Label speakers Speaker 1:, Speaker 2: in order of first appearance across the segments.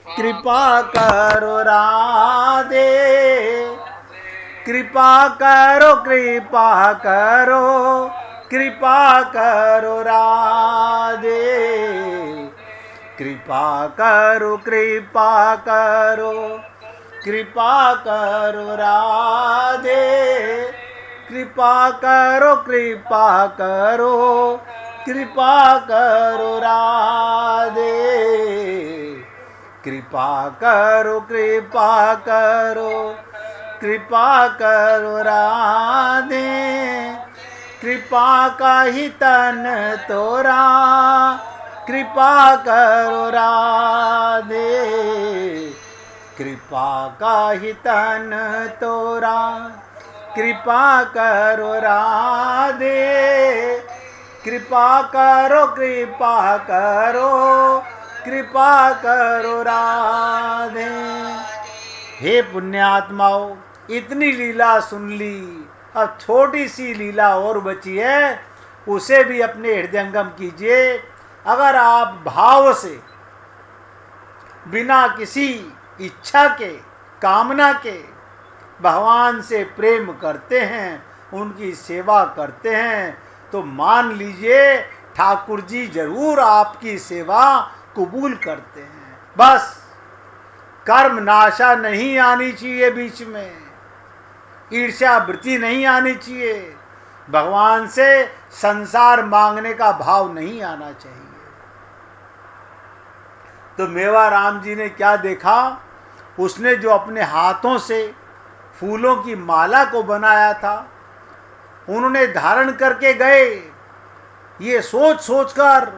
Speaker 1: कृपा करो राधे, कृपा करो कृपा करो, कृपा करो राधे, कृपा करो कृपा करो, कृपा करो राधे, कृपा करो कृपा करो, कृपा करो राधे, कृपा करो कृपा करो, कृपा करो राधे, कृपा का ही तन तोरा, कृपा करो राधे, कृपा का ही तन तोरा, कृपा करो राधे, कृपा करो कृपा करो, कृपा करो राधे। हे पुण्यात्माओं, इतनी लीला सुन ली, अब छोटी सी लीला और बची है, उसे भी अपने हृदयंगम कीजिए। अगर आप भाव से बिना किसी इच्छा के, कामना के भगवान से प्रेम करते हैं, उनकी सेवा करते हैं, तो मान लीजिए ठाकुर जी जरूर आपकी सेवा कबूल करते हैं। बस कर्म नाशा नहीं आनी चाहिए, बीच में ईर्ष्या वृत्ति नहीं आनी चाहिए, भगवान से संसार मांगने का भाव नहीं आना चाहिए। तो मेवा राम जी ने क्या देखा, उसने जो अपने हाथों से फूलों की माला को बनाया था, उन्होंने धारण करके गए। ये सोच सोचकर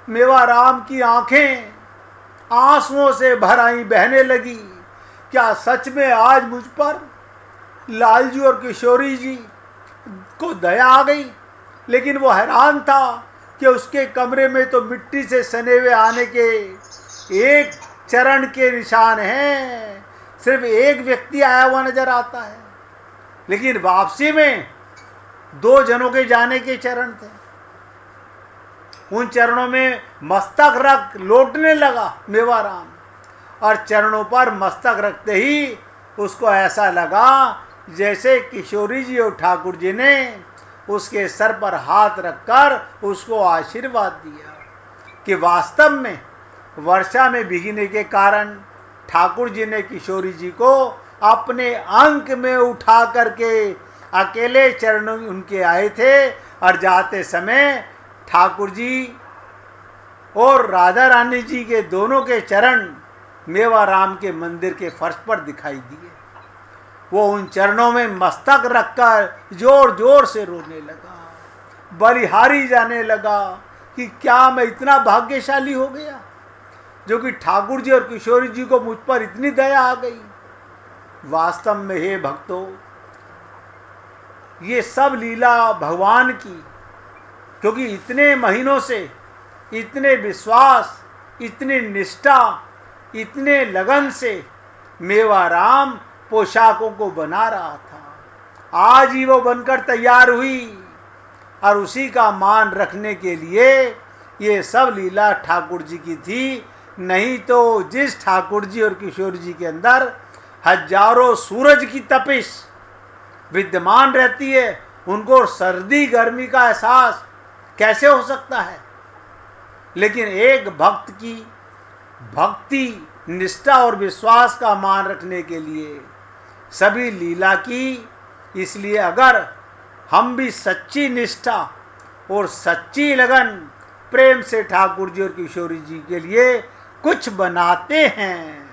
Speaker 1: मेवा राम की आंखें आंसुओं से भर आई, बहने लगी। क्या सच में आज मुझ पर लालजी और किशोरी जी को दया आ गई? लेकिन वो हैरान था कि उसके कमरे में तो मिट्टी से सने हुए आने के एक चरण के निशान हैं, सिर्फ एक व्यक्ति आया हुआ नजर आता है, लेकिन वापसी में 2 जनों के जाने के चरण थे। उन चरणों में मस्तक रख लौटने लगा मेवा राम, और चरणों पर मस्तक रखते ही उसको ऐसा लगा जैसे किशोरी जी और ठाकुर जी ने उसके सर पर हाथ रखकर उसको आशीर्वाद दिया कि वास्तव में वर्षा में भीगने के कारण ठाकुर जी ने किशोरी जी को अपने अंक में उठा करके अकेले चरणों उनके आए थे, और जाते समय ठाकुर जी और राधा रानी जी के दोनों के चरण मेवा राम के मंदिर के फर्श पर दिखाई दिए। वो उन चरणों में मस्तक रखकर जोर जोर से रोने लगा, बलिहारी जाने लगा कि क्या मैं इतना भाग्यशाली हो गया जो कि ठाकुर जी और किशोरी जी को मुझ पर इतनी दया आ गई। वास्तव में हे भक्तों, ये सब लीला भगवान की, क्योंकि इतने महीनों से इतने विश्वास, इतनी निष्ठा, इतने लगन से मेवा राम पोशाकों को बना रहा था। आज ही वो बनकर तैयार हुई, और उसी का मान रखने के लिए ये सब लीला ठाकुर जी की थी। नहीं तो जिस ठाकुर जी और किशोर जी के अंदर हजारों सूरज की तपिश विद्यमान रहती है, उनको सर्दी गर्मी का एहसास कैसे हो सकता है? लेकिन एक भक्त की भक्ति, निष्ठा और विश्वास का मान रखने के लिए सभी लीला की। इसलिए अगर हम भी सच्ची निष्ठा और सच्ची लगन प्रेम से ठाकुर जी और किशोरी जी के लिए कुछ बनाते हैं,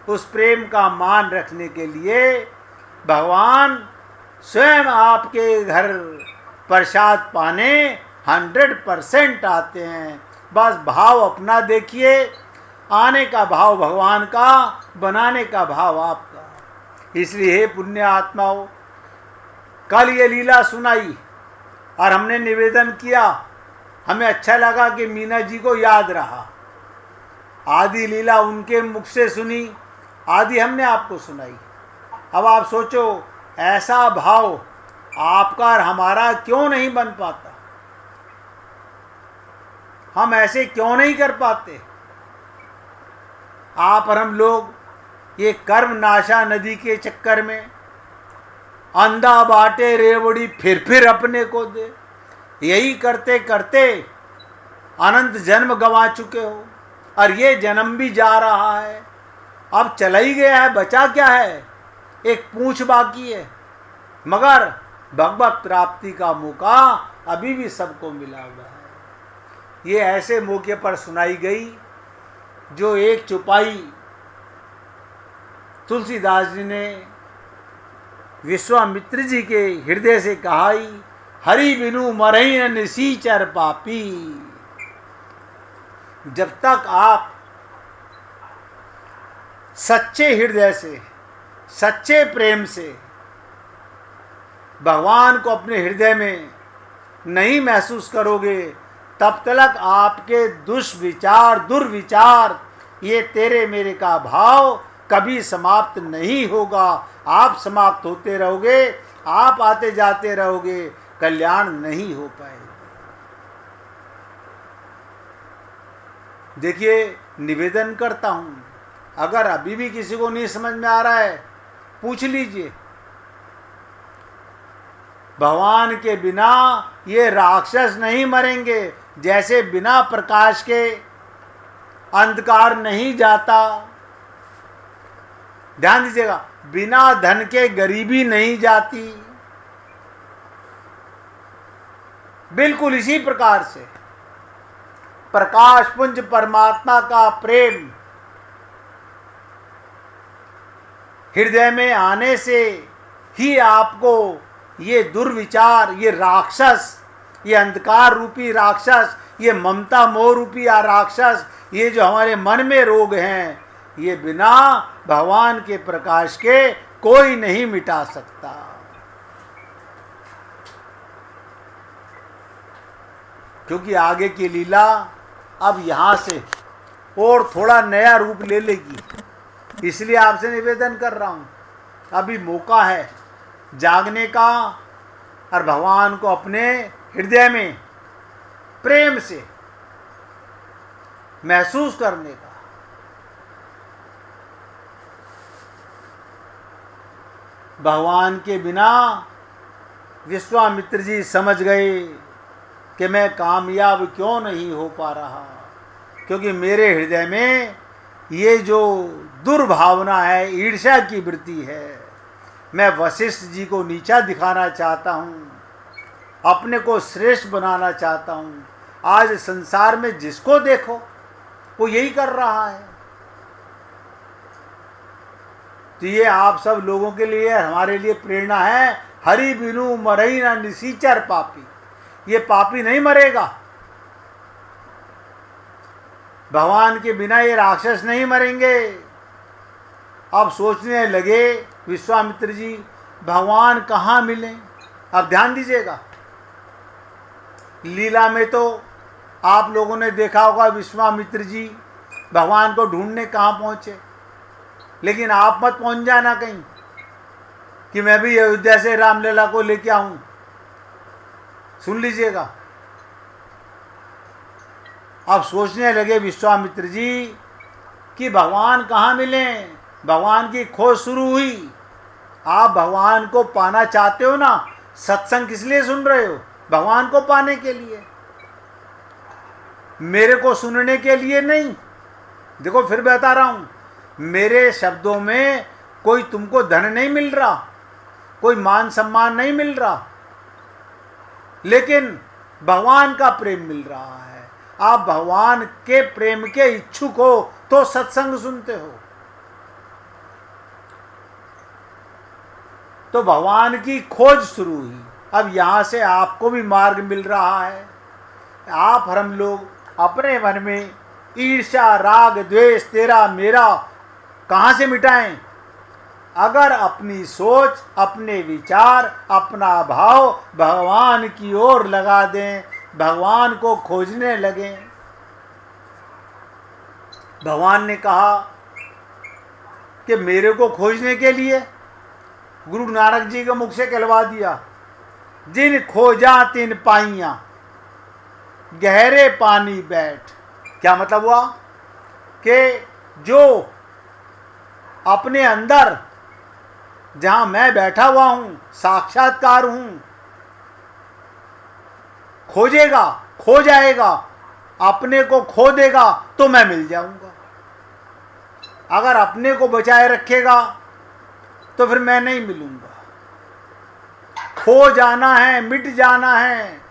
Speaker 1: उस प्रेम का मान रखने के लिए भगवान स्वयं आपके घर प्रसाद पाने 100% आते हैं। बस भाव अपना देखिए, आने का भाव भगवान का, बनाने का भाव आपका। इसलिए हे पुण्य आत्माओं, कल ये लीला सुनाई और हमने निवेदन किया, हमें अच्छा लगा कि मीना जी को याद रहा। आदि लीला उनके मुख से सुनी, आदि हमने आपको सुनाई। अब आप सोचो, ऐसा भाव आपका और हमारा क्यों नहीं बन पाता? हम ऐसे क्यों नहीं कर पाते? आप और हम लोग ये कर्म नाशा नदी के चक्कर में अंधा बाटे रेवड़ी फिर अपने को दे, यही करते करते अनंत जन्म गंवा चुके हो और ये जन्म भी जा रहा है। अब चला ही गया है, बचा क्या है, एक पूंछ बाकी है। मगर भगवत प्राप्ति का मौका अभी भी सबको मिला हुआ है। ये ऐसे मौके पर सुनाई गई जो एक चौपाई तुलसीदास जी ने विश्वामित्र जी के हृदय से कहाई, हरि बिनु मरई न निसीचर पापी। जब तक आप सच्चे हृदय से, सच्चे प्रेम से भगवान को अपने हृदय में नहीं महसूस करोगे, तब तक आपके दुष्विचार, दुर्विचार, ये तेरे मेरे का भाव कभी समाप्त नहीं होगा। आप समाप्त होते रहोगे, आप आते जाते रहोगे, कल्याण नहीं हो पाएगा। देखिए, निवेदन करता हूं, अगर अभी भी किसी को नहीं समझ में आ रहा है, पूछ लीजिए। भगवान के बिना ये राक्षस नहीं मरेंगे। जैसे बिना प्रकाश के अंधकार नहीं जाता, ध्यान दीजिएगा, बिना धन के गरीबी नहीं जाती, बिल्कुल इसी प्रकार से प्रकाश पुंज परमात्मा का प्रेम हृदय में आने से ही आपको ये दुर्विचार, ये राक्षस, ये अंधकार रूपी राक्षस, ये ममता मोह रूपी राक्षस, ये जो हमारे मन में रोग हैं, ये बिना भगवान के प्रकाश के कोई नहीं मिटा सकता। क्योंकि आगे की लीला अब यहां से और थोड़ा नया रूप ले लेगी, इसलिए आपसे निवेदन कर रहा हूं, अभी मौका है जागने का और भगवान को अपने हृदय में प्रेम से महसूस करने का। भगवान के बिना विश्वामित्र जी समझ गए कि मैं कामयाब क्यों नहीं हो पा रहा, क्योंकि मेरे हृदय में ये जो दुर्भावना है, ईर्ष्या की वृत्ति है। मैं वशिष्ठ जी को नीचा दिखाना चाहता हूँ, अपने को श्रेष्ठ बनाना चाहता हूँ। आज संसार में जिसको देखो वो यही कर रहा है। तो ये आप सब लोगों के लिए, हमारे लिए प्रेरणा है। हरि बिनु मरई ना निसीचर पापी, ये पापी नहीं मरेगा। भगवान के बिना ये राक्षस नहीं मरेंगे। अब सोचने लगे विश्वामित्र जी, भगवान कहाँ मिले। अब ध्यान दीजिएगा, लीला में तो आप लोगों ने देखा होगा विश्वामित्र जी भगवान को ढूंढने कहाँ पहुँचे, लेकिन आप मत पहुँच जाना कहीं कि मैं भी अयोध्या से रामलीला को लेके आऊँ। सुन लीजिएगा, अब सोचने लगे विश्वामित्र जी कि भगवान कहाँ मिले। भगवान की खोज शुरू हुई। आप भगवान को पाना चाहते हो ना, सत्संग किस लिए सुन रहे हो? भगवान को पाने के लिए, मेरे को सुनने के लिए नहीं। देखो फिर बता रहा हूं, मेरे शब्दों में कोई तुमको धन नहीं मिल रहा, कोई मान सम्मान नहीं मिल रहा, लेकिन भगवान का प्रेम मिल रहा है। आप भगवान के प्रेम के इच्छुक हो तो सत्संग सुनते हो। तो भगवान की खोज शुरू हुई। अब यहां से आपको भी मार्ग मिल रहा है। आप और हम लोग अपने मन में ईर्ष्या, राग, द्वेष, तेरा मेरा कहां से मिटाएं? अगर अपनी सोच, अपने विचार, अपना भाव भगवान की ओर लगा दें, भगवान को खोजने लगें। भगवान ने कहा कि मेरे को खोजने के लिए, गुरु नानक जी के मुख से कहलवा दिया, जिन खोजा तिन पाइया गहरे पानी बैठ। क्या मतलब हुआ कि जो अपने अंदर जहां मैं बैठा हुआ हूं, साक्षात्कार हूं, खोजेगा, खो जाएगा, अपने को खो देगा तो मैं मिल जाऊंगा। अगर अपने को बचाए रखेगा तो फिर मैं नहीं मिलूंगा। खो जाना है, मिट जाना है।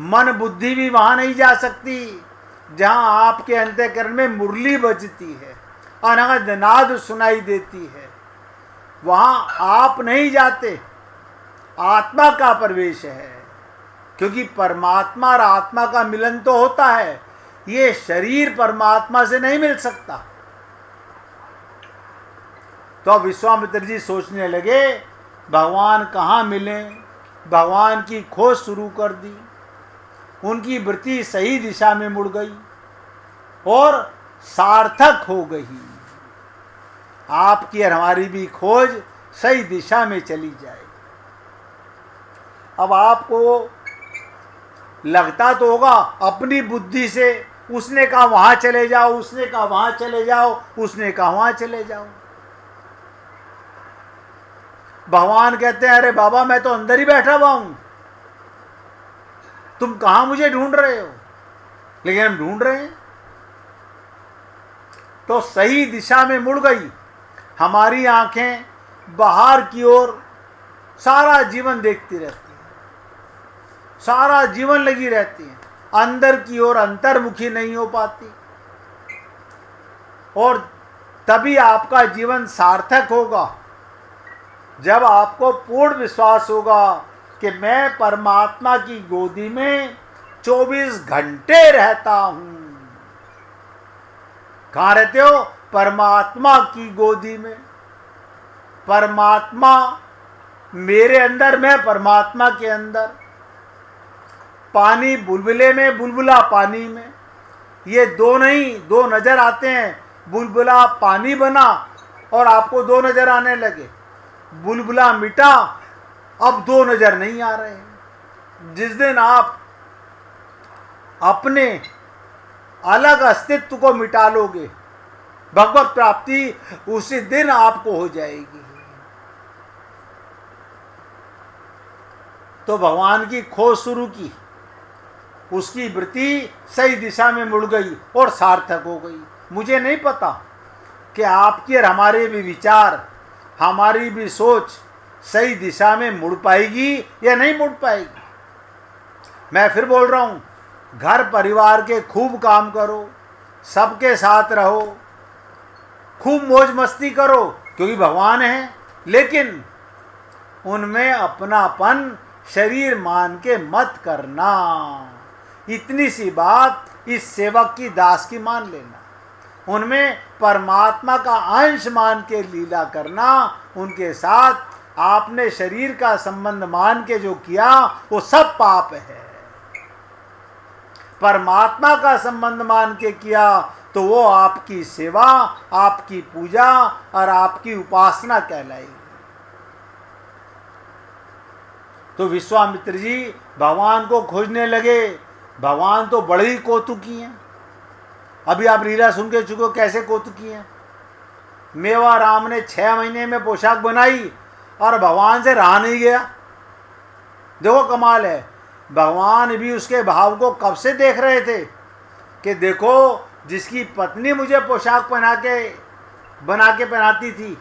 Speaker 1: मन बुद्धि भी वहां नहीं जा सकती जहां आपके अंतःकरण में मुरली बजती है, अनहद नाद सुनाई देती है। वहां आप नहीं जाते, आत्मा का प्रवेश है। क्योंकि परमात्मा और आत्मा का मिलन तो होता है, ये शरीर परमात्मा से नहीं मिल सकता। तो अब विश्वामित्र जी सोचने लगे भगवान कहाँ मिले। भगवान की खोज शुरू कर दी। उनकी वृत्ति सही दिशा में मुड़ गई और सार्थक हो गई। आपकी और हमारी भी खोज सही दिशा में चली जाए। अब आपको लगता तो होगा अपनी बुद्धि से, उसने कहा वहां चले जाओ, उसने कहा वहां चले जाओ, उसने कहा वहां चले जाओ। भगवान कहते हैं अरे बाबा मैं तो अंदर ही बैठा हुआ हूं, तुम कहां मुझे ढूंढ रहे हो। लेकिन हम ढूंढ रहे हैं। तो सही दिशा में मुड़ गई हमारी आंखें, बाहर की ओर सारा जीवन देखती रहती है, सारा जीवन लगी रहती है, अंदर की ओर अंतर्मुखी नहीं हो पाती। और तभी आपका जीवन सार्थक होगा जब आपको पूर्ण विश्वास होगा कि मैं परमात्मा की गोदी में 24 घंटे रहता हूं। कहां रहते हो? परमात्मा की गोदी में। परमात्मा मेरे अंदर, मैं परमात्मा के अंदर। पानी बुलबुले में, बुलबुला पानी में, ये दो नहीं, दो नजर आते हैं। बुलबुला पानी बना और आपको दो नजर आने लगे। बुलबुला मिटा, अब दो नजर नहीं आ रहे हैं। जिस दिन आप अपने अलग अस्तित्व को मिटा लोगे, भगवत प्राप्ति उसी दिन आपको हो जाएगी। तो भगवान की खोज शुरू की, उसकी वृत्ति सही दिशा में मुड़ गई और सार्थक हो गई। मुझे नहीं पता कि आपकी और हमारे भी विचार, हमारी भी सोच सही दिशा में मुड़ पाएगी या नहीं मुड़ पाएगी। मैं फिर बोल रहा हूं, घर परिवार के खूब काम करो, सबके साथ रहो, खूब मौज मस्ती करो क्योंकि भगवान है, लेकिन उनमें अपनापन शरीर मान के मत करना। इतनी सी बात इस सेवक की, दास की मान लेना। उनमें परमात्मा का अंश मान के लीला करना। उनके साथ आपने शरीर का संबंध मान के जो किया वो सब पाप है। परमात्मा का संबंध मान के किया तो वो आपकी सेवा, आपकी पूजा और आपकी उपासना कहलाएगी। तो विश्वामित्र जी भगवान को खोजने लगे। भगवान तो बड़े ही कौतुकी हैं। अभी आप लीला सुन के चुके हो कैसे कौतुकी हैं। मेवा राम ने 6 महीने में पोशाक बनाई और भगवान से रहा नहीं गया। देखो कमाल है। भगवान भी उसके भाव को कब से देख रहे थे कि देखो जिसकी पत्नी मुझे पोशाक बना के पहनाती थी,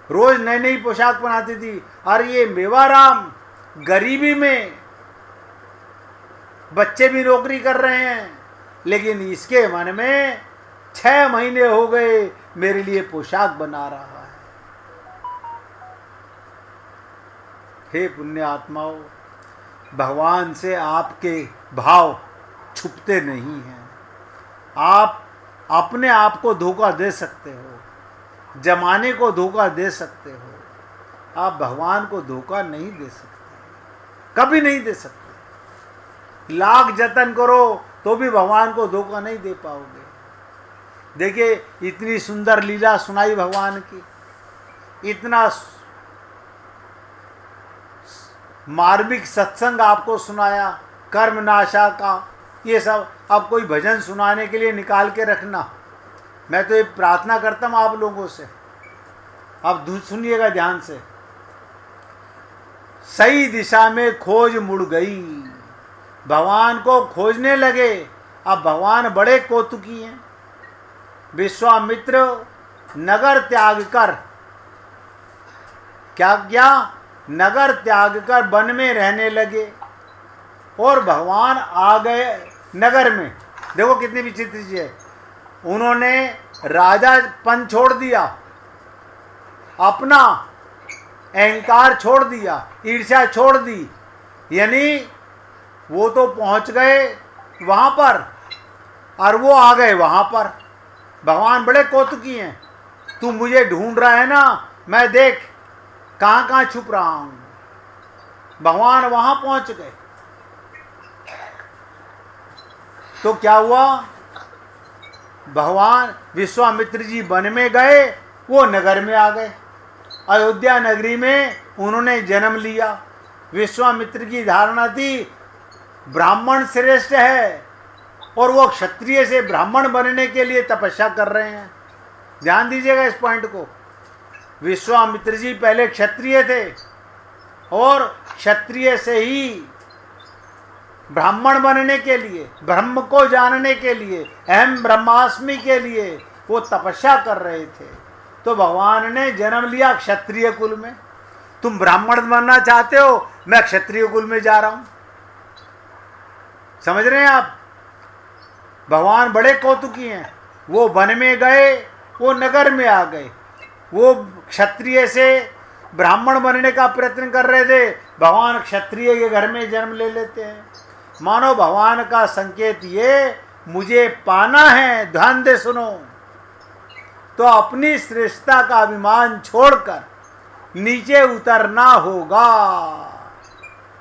Speaker 1: रोज नई नई पोशाक पहनाती थी, और ये मेवा राम गरीबी में, बच्चे भी नौकरी कर रहे हैं, लेकिन इसके मन में 6 महीने हो गए मेरे लिए पोशाक बना रहा है। हे पुण्य आत्माओं, भगवान से आपके भाव छुपते नहीं हैं। आप अपने आप को धोखा दे सकते हो, जमाने को धोखा दे सकते हो, आप भगवान को धोखा नहीं दे सकते, कभी नहीं दे सकते। लाख जतन करो तो भी भगवान को धोखा नहीं दे पाओगे। देखिए इतनी सुंदर लीला सुनाई भगवान की, इतना मार्मिक सत्संग आपको सुनाया कर्मनाशा का, ये सब अब कोई भजन सुनाने के लिए निकाल के रखना। मैं तो ये प्रार्थना करता हूँ आप लोगों से, अब सुनिएगा ध्यान से। सही दिशा में खोज मुड़ गई, भगवान को खोजने लगे। अब भगवान बड़े कौतुकी हैं। विश्वामित्र नगर त्याग कर, क्या किया, नगर त्याग कर वन में रहने लगे और भगवान आ गए नगर में। देखो कितनी विचित्र चीज है। उन्होंने राजापन छोड़ दिया, अपना अहंकार छोड़ दिया, ईर्ष्या छोड़ दी, यानी वो तो पहुंच गए वहां पर और वो आ गए वहां पर। भगवान बड़े कौतुकी हैं। तू मुझे ढूंढ रहा है ना, मैं देख कहां कहां छुप रहा हूं। भगवान वहां पहुंच गए तो क्या हुआ, भगवान विश्वामित्र जी वन में गए, वो नगर में आ गए। अयोध्या नगरी में उन्होंने जन्म लिया। विश्वामित्र की धारणा थी ब्राह्मण श्रेष्ठ है और वो क्षत्रिय से ब्राह्मण बनने के लिए तपस्या कर रहे हैं। ध्यान दीजिएगा इस पॉइंट को। विश्वामित्र जी पहले क्षत्रिय थे और क्षत्रिय से ही ब्राह्मण बनने के लिए, ब्रह्म को जानने के लिए, अहम ब्रह्मास्मि के लिए वो तपस्या कर रहे थे। तो भगवान ने जन्म लिया क्षत्रिय कुल में। तुम ब्राह्मण बनना चाहते हो, मैं क्षत्रिय कुल में जा रहा हूं। समझ रहे हैं आप? भगवान बड़े कौतुकी हैं। वो वन में गए, वो नगर में आ गए। वो क्षत्रिय से ब्राह्मण बनने का प्रयत्न कर रहे थे, भगवान क्षत्रिय के घर में जन्म ले लेते हैं। मानो भगवान का संकेत ये, मुझे पाना है, ध्यान दे सुनो, तो अपनी श्रेष्ठता का अभिमान छोड़कर नीचे उतरना होगा।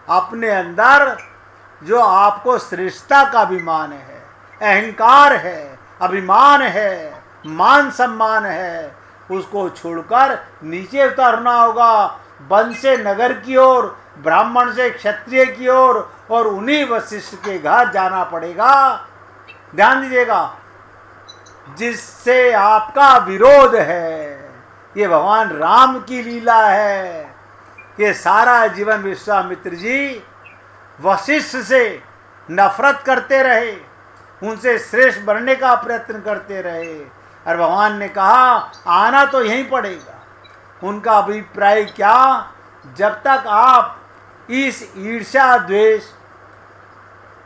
Speaker 1: अपने अंदर जो आपको श्रेष्ठता का अभिमान है, अहंकार है, अभिमान है, मान सम्मान है, उसको छोड़कर नीचे उतरना होगा। वन से नगर की ओर, ब्राह्मण से क्षत्रिय की ओर और उन्हीं वशिष्ठ के घर जाना पड़ेगा। ध्यान दीजिएगा, जिससे आपका विरोध है। ये भगवान राम की लीला है। ये सारा जीवन विश्वामित्र जी वशिष्ठ से नफरत करते रहे, उनसे श्रेष्ठ बनने का प्रयत्न करते रहे और भगवान ने कहा आना तो यहीं पड़ेगा। उनका अभिप्राय क्या, जब तक आप इस ईर्ष्या द्वेष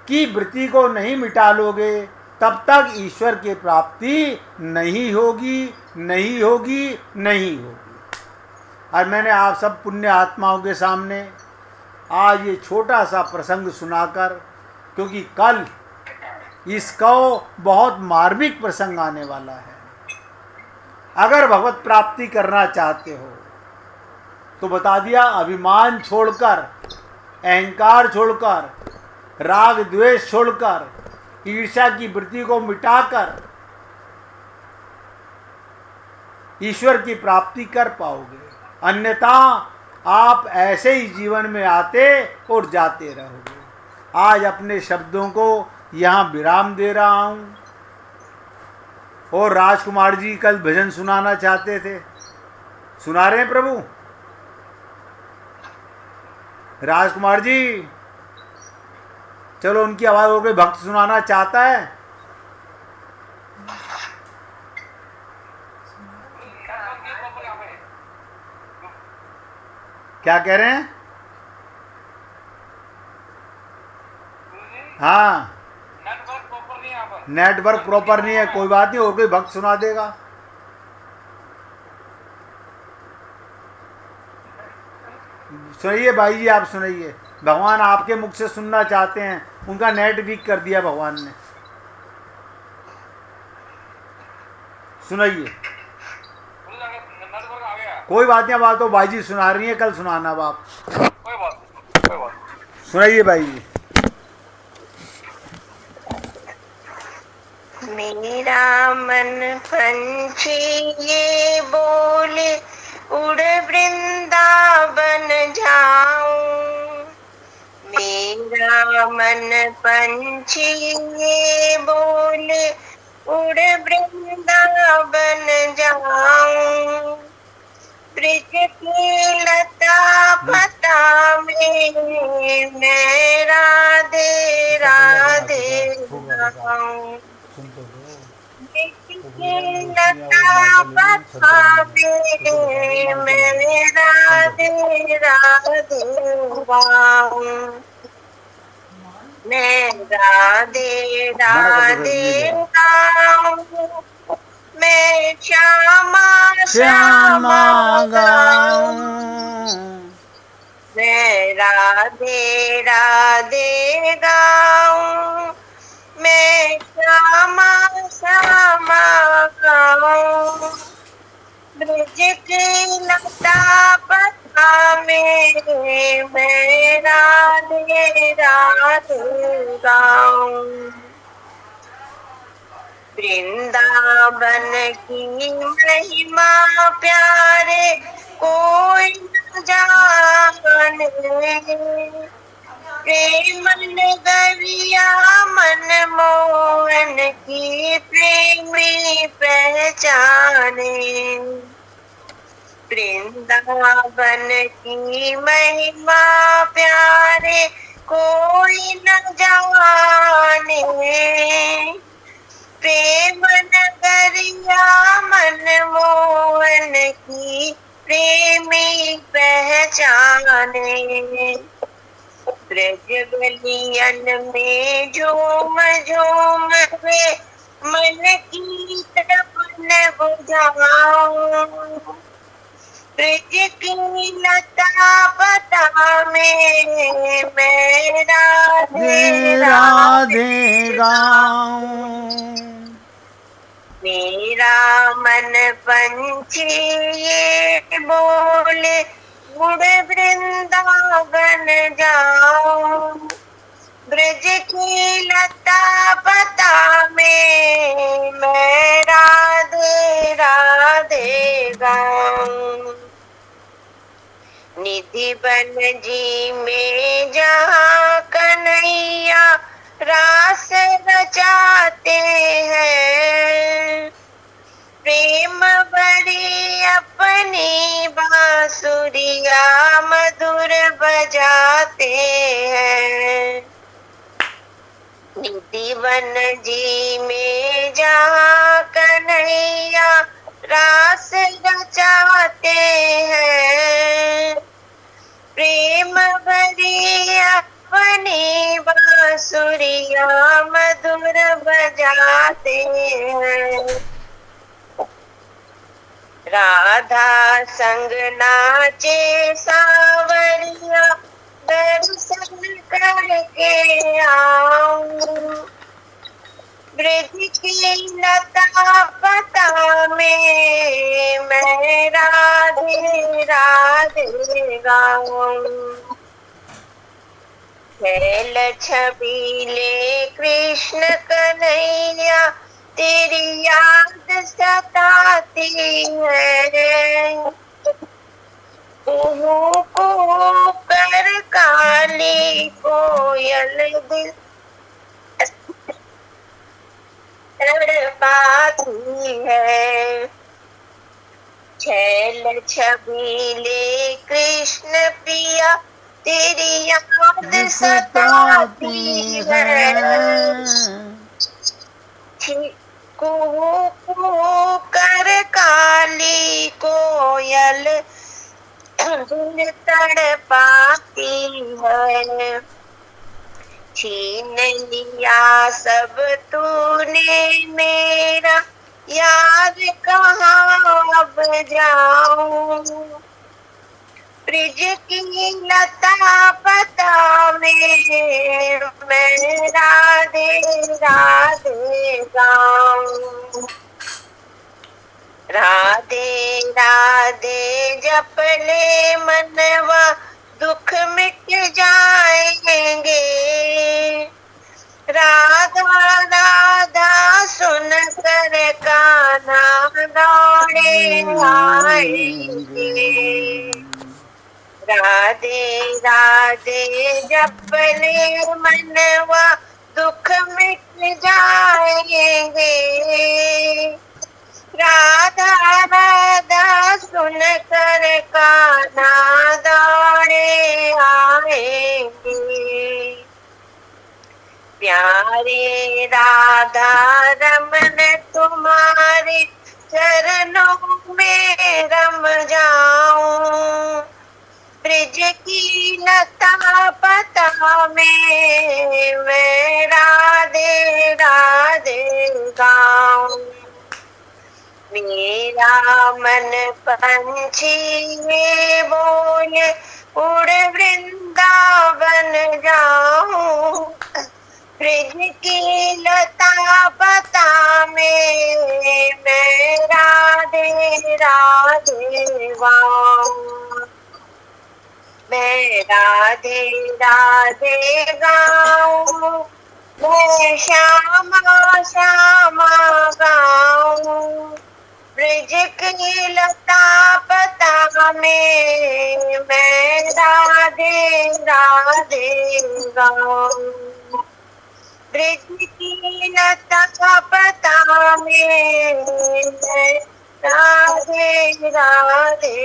Speaker 1: की वृत्ति को नहीं मिटा लोगे, तब तक ईश्वर की प्राप्ति नहीं होगी, नहीं होगी, नहीं होगी। और मैंने आप सब पुण्य आत्माओं के सामने आज ये छोटा सा प्रसंग सुनाकर, क्योंकि कल इसका बहुत मार्मिक प्रसंग आने वाला है। अगर भगवत प्राप्ति करना चाहते हो तो बता दिया, अभिमान छोड़कर, अहंकार छोड़कर, राग द्वेष छोड़कर, ईर्ष्या की वृत्ति को मिटाकर ईश्वर की प्राप्ति कर पाओगे। अन्यथा आप ऐसे ही जीवन में आते और जाते रहोगे। आज अपने शब्दों को यहाँ विराम दे रहा हूँ। और राजकुमार जी कल भजन सुनाना चाहते थे, सुना रहे हैं प्रभु? राजकुमार जी, चलो उनकी आवाज हो गई, भक्त सुनाना चाहता है। क्या कह रहे हैं? हाँ, नेटवर्क प्रॉपर नहीं है, कोई बात नहीं, और कोई भक्त सुना देगा। सुनिए भाई जी, आप सुनाइए। भगवान आपके मुख से सुनना चाहते हैं, उनका नेट वीक कर दिया भगवान ने। सुनाइए। कोई बात नहीं, अब तो भाई जी सुना रही है, कल सुनाना बाप। कोई बात सुनाइए भाई जी।
Speaker 2: मेरा मन पंछी ये बोले, उड़ वृंदावन जाऊं। मेरा मन पंछी ये बोले उड़ वृंदावन जाऊं, ब्रिज की लता पता में मैं राधे राधे गाऊं, ब्रिज की लता पता में मैं राधे राधे गाऊं, मैं राधे राधे गाऊं, मैं श्यामा श्यामा गाऊं, मैं राधे राधे गाऊं, मैं श्यामा श्यामा गाऊं, ब्रज की लता पता में मैं राधे राधे गाऊं, वृंदावन की महिमा प्यारे कोई न जाने, प्रेम नगरिया मन मोहन की प्रेमी पहचाने, वृंदावन की महिमा प्यारे कोई न जाने, प्रेम नगरिया मन मोहन की प्रेमी पहचाने, ब्रज गलियन में झूम झूम वे मन की तड़पन बुझाऊं, ब्रज की लता पता में मैं राधे राधे गाऊं, मेरा मन पंछी ये बोले उड़ वृंदावन जाऊं, ब्रज की लता पता में मैं राधे राधे गाऊं, निधि बन जी में जहाँ कन्हैया रास रचाते हैं, प्रेम बड़ी अपनी बांसुरिया मधुर बजाते हैं, निधि वन जी में जहाँ कन्हैया रास रचाते हैं, प्रेम भरी अपनी बांसुरिया मधुर बजाते हैं, राधा संग नाचे सावरिया दर्शन करके आऊं, ब्रज की लता पता में मैं राधे राधे गाऊं, छैल छबीले कृष्ण कन्हैया तेरी याद सताती है, कुहू कुहू कर काली कोयल दिल तड़पाती है, छैल छबीले कृष्ण प्रिया तेरी याद सताती है, कुहू कुहू कर काली कोयल दिल तड़पाती है, छीन लिया सब तूने मेरा याद कहाँ अब जाऊं, ब्रज की लता पता में मैं राधे राधे गाऊं, राधे राधे जप ले मनवा दुख मिट जाएंगे, राधा राधा सुन कर कान्हा दौड़े आएंगे, राधे राधे राधे जपले मनवा दुख मिट जाएंगे। राधा राधा सुन कर कान्हा दौड़े आएंगे। प्यारे राधा रमन तुम्हारे चरणों में रम जाऊं। ब्रिज की लता पता में मैं राधे राधे गाऊं। मेरा मन पंछी ये बोले उड़ वृंदावन जाऊं। ब्रिज की लता पता में मैं राधे राधे गाऊं। मैं राधे राधे गाऊं। मैं श्यामा श्यामा गाऊं। ब्रिज की लता पता में मैं राधे राधे गाऊं। ब्रिज की लता पता में मैं राधे राधे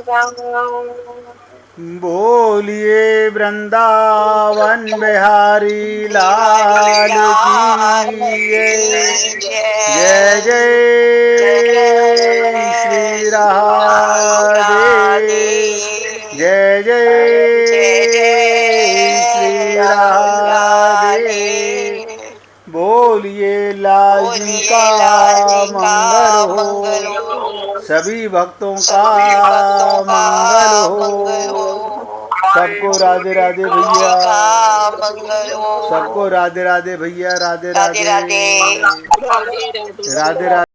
Speaker 2: गाऊं।
Speaker 1: बोलिए वृंदावन बिहारी लाल की जय जय श्री राधे जय जय श्री राधे। बोलिए लाल जी का मंगल हो, सभी भक्तों का मंगल हो। सबको राधे राधे भैया, सबको राधे राधे भैया, राधे राधे राधे राधे।